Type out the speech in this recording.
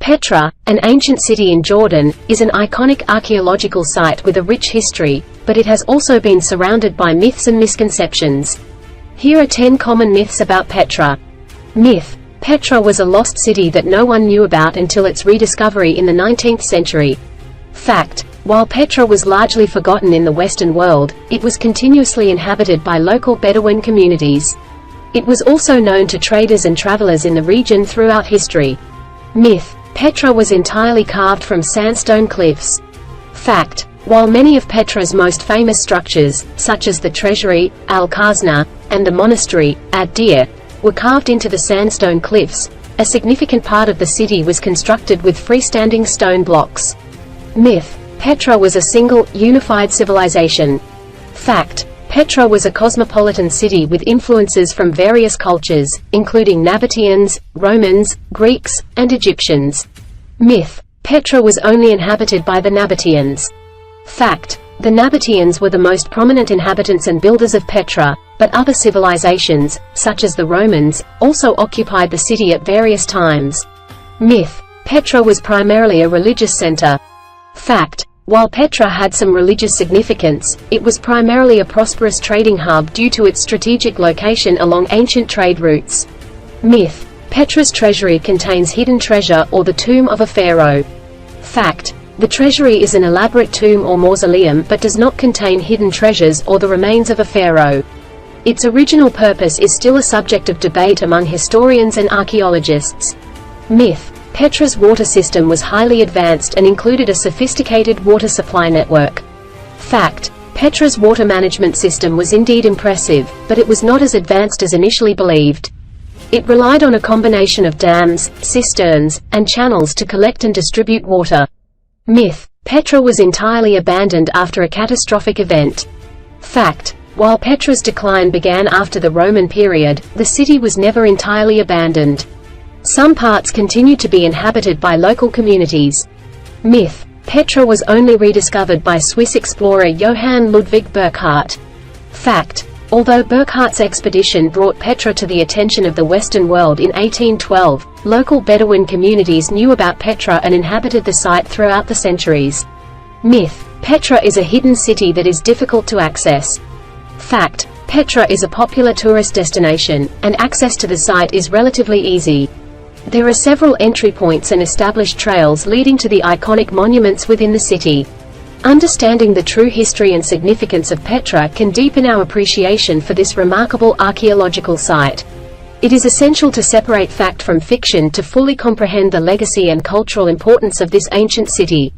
Petra, an ancient city in Jordan, is an iconic archaeological site with a rich history, but it has also been surrounded by myths and misconceptions. Here are 10 common myths about Petra. Myth: Petra was a lost city that no one knew about until its rediscovery in the 19th century. Fact: while Petra was largely forgotten in the Western world, it was continuously inhabited by local Bedouin communities. It was also known to traders and travelers in the region throughout history. Myth: Petra was entirely carved from sandstone cliffs. Fact: while many of Petra's most famous structures, such as the treasury, Al-Khazna, and the monastery, Ad-Dir, were carved into the sandstone cliffs, a significant part of the city was constructed with freestanding stone blocks. Myth: Petra was a single, unified civilization. Fact: Petra was a cosmopolitan city with influences from various cultures, including Nabateans, Romans, Greeks, and Egyptians. Myth: Petra was only inhabited by the Nabateans. Fact: the Nabateans were the most prominent inhabitants and builders of Petra, but other civilizations, such as the Romans, also occupied the city at various times. Myth: Petra was primarily a religious center. Fact: while Petra had some religious significance, it was primarily a prosperous trading hub due to its strategic location along ancient trade routes. Myth: Petra's treasury contains hidden treasure or the tomb of a pharaoh. Fact: the treasury is an elaborate tomb or mausoleum but does not contain hidden treasures or the remains of a pharaoh. Its original purpose is still a subject of debate among historians and archaeologists. Myth: Petra's water system was highly advanced and included a sophisticated water supply network. Fact: Petra's water management system was indeed impressive, but it was not as advanced as initially believed. It relied on a combination of dams, cisterns, and channels to collect and distribute water. Myth: Petra was entirely abandoned after a catastrophic event. Fact: while Petra's decline began after the Roman period, the city was never entirely abandoned. Some parts continued to be inhabited by local communities. Myth: Petra was only rediscovered by Swiss explorer Johann Ludwig Burckhardt. Fact: although Burckhardt's expedition brought Petra to the attention of the Western world in 1812, local Bedouin communities knew about Petra and inhabited the site throughout the centuries. Myth: Petra is a hidden city that is difficult to access. Fact: Petra is a popular tourist destination, and access to the site is relatively easy. There are several entry points and established trails leading to the iconic monuments within the city. Understanding the true history and significance of Petra can deepen our appreciation for this remarkable archaeological site. It is essential to separate fact from fiction to fully comprehend the legacy and cultural importance of this ancient city.